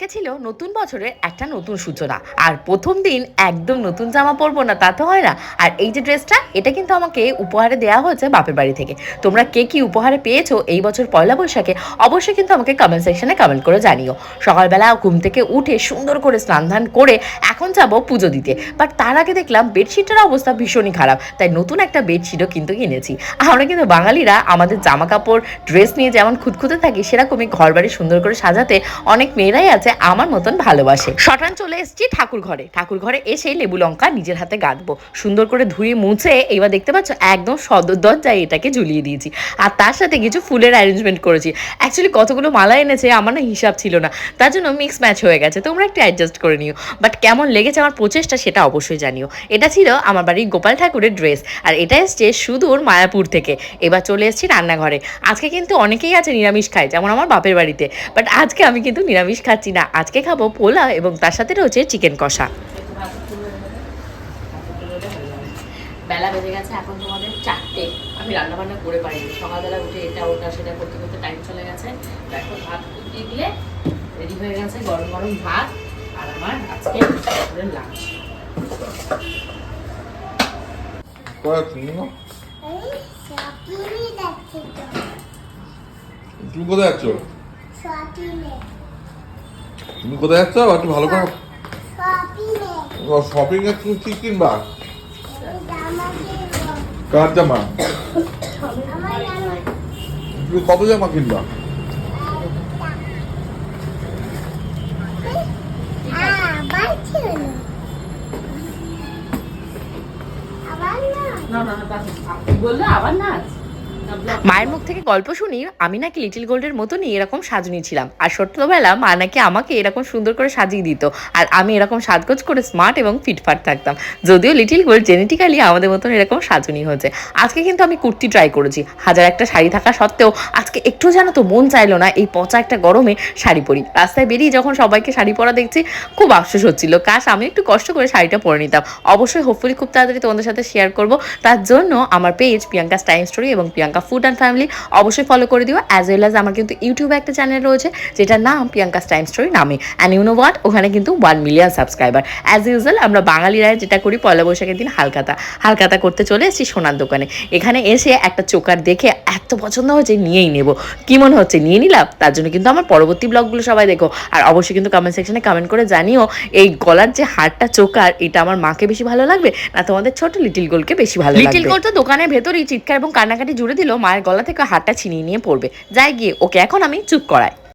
আজকে ছিল নতুন বছরের একটা নতুন সূচনা, আর প্রথম দিন একদম নতুন জামা পরবো না তা তো হয় না। আর এই যে ড্রেসটা, এটা কিন্তু আমাকে উপহারে দেওয়া হয়েছে বাপের বাড়ি থেকে। তোমরা কে কি উপহারে পেয়েছো এই বছর পয়লা বৈশাখে, অবশ্যই কিন্তু আমাকে কমেন্ট সেকশনে কমেন্ট করে জানিও। সকালবেলা ঘুম থেকে উঠে সুন্দর করে স্নান ধান করে এখন যাবো পুজো দিতে, বাট তার আগে দেখলাম বেডশিটের অবস্থা ভীষণই খারাপ, তাই নতুন একটা বেডশিটও কিন্তু কিনেছি। আমরা কিন্তু বাঙালিরা আমাদের জামা কাপড় ড্রেস নিয়ে যেমন খুঁতখুঁতে থাকি, সেরকমই ঘর বাড়ি সুন্দর করে সাজাতে অনেক মেয়েরাই আছে আমার মতন ভালোবাসে। শটান চলে এসেছি ঠাকুর ঘরে এসে লেবু লঙ্কা নিজের হাতে গাঁথবো। সুন্দর করে ধুয়ে মুছে এবার দেখতে পাচ্ছ একদম সদর দরজায় এটাকে ঝুলিয়ে দিয়েছি, আর তার সাথে কিছু ফুলের অ্যারেঞ্জমেন্ট করেছি। অ্যাকচুয়ালি কতগুলো মালা এনেছে আমার না হিসাব ছিল না, তার জন্য মিক্স ম্যাচ হয়ে গেছে, তোমরা একটু অ্যাডজাস্ট করে নিও। বাট কেমন লেগেছে আমার প্রচেষ্টা সেটা অবশ্যই জানিও। এটা ছিল আমার বাড়ির গোপাল ঠাকুরের ড্রেস, আর এটা এসছে সুদূর মায়াপুর থেকে। এবার চলে এসেছি রান্নাঘরে। আজকে কিন্তু অনেকেই আছে নিরামিষ খায়, যেমন আমার বাপের বাড়িতে, বাট আজকে আমি কিন্তু নিরামিষ খাচ্ছি না। আজকে খাবো পোলাও এবং তার সাথে রয়েছে চিকেন কষা। বেলা বেজে গেছে এখন তোমাদের 4টে। আমি রান্নাবান্না করে পারিনি, সকালবেলা উঠে এটা ওটা সেটা করতে করতে টাইম চলে গেছে। এখন ভাত ফুটিয়ে দিয়ে রেডি হয়ে গেছে গরম গরম ভাত, আর আমার আজকে লাঞ্চ। তুমি কোথায় যাচ্ছ? তুমি কোথায় যাচ্ছ? একটু ভালো করে শপিং এ তুমি কি কিনবা? কার জামা? তুমি কত জামা কিনবা? বললো আবার নাচ। মায়ের মুখ থেকে গল্প শুনি আমি নাকি লিটিল গোল্ডের মতনই এরকম সাজুনি ছিলাম, আর ছোট্টবেলা মা নাকি আমাকে এরকম সুন্দর করে সাজিয়ে দিত, আর আমি এরকম সাজগোজ করে স্মার্ট এবং ফিটফাট থাকতাম। যদিও লিটিল গোল্ড জেনেটিক্যালি আমাদের মতন এরকম সাজুনি হয়েছে। আজকে কিন্তু আমি কুর্তি ট্রাই করেছি, হাজার একটা শাড়ি থাকা সত্ত্বেও আজকে একটু জানো তো মন চাইলো না এই পচা একটা গরমে শাড়ি পরি। রাস্তায় বেরিয়ে যখন সবাইকে শাড়ি পরা দেখছি খুব আফসোস হচ্ছিল, কাশ আমি একটু কষ্ট করে শাড়িটা পরে নিতাম। অবশ্যই হোপফুলি খুব তাড়াতাড়ি তোমাদের সাথে শেয়ার করবো। তার জন্য আমার পেজ প্রিয়াঙ্কা টাইম স্টোরি এবং প্রিয়াঙ্কা ফুড অ্যান্ড ফ্যামিলি অবশ্যই ফলো করে দিও। অ্যাজ ওয়েল অ্যাজ আমার কিন্তু ইউটিউবে একটা চ্যানেল রয়েছে যেটার নাম প্রিয়াঙ্কা টাইম স্টোরি নামে, অ্যান্ড ইউ নো হোয়াট, ওখানে কিন্তু 1 মিলিয়ন সাবস্ক্রাইবার। অ্যাজ ইউজুয়াল আমরা বাঙালিরা যেটা করি পয়লা বৈশাখের দিন হালখাতা করতে চলে এসেছি সোনার দোকানে। এখানে এসে একটা চোকার দেখে এত পছন্দ হয়েছে নিয়েই নেব। কি মনে হচ্ছে নিয়ে নিলাম? তার জন্য কিন্তু আমার পরবর্তী ব্লগগুলো সবাই দেখো, আর অবশ্যই কিন্তু কমেন্ট সেকশনে কমেন্ট করে জানিও এই গলার যে হারটা চোকার, এটা আমার মাকে বেশি ভালো লাগবে না তোমাদের ছোট লিটিল গোলকে বেশি ভালো লাগবে। লিটিল গোল তো দোকানের ভেতরেই চিৎকার এবং কান্নাকাটি জুড়ে দিল মায়ের গলা থেকে হারটা ছিনিয়ে নিয়ে পড়বে। যাই গিয়ে ওকে এখন আমি চুপ করাই।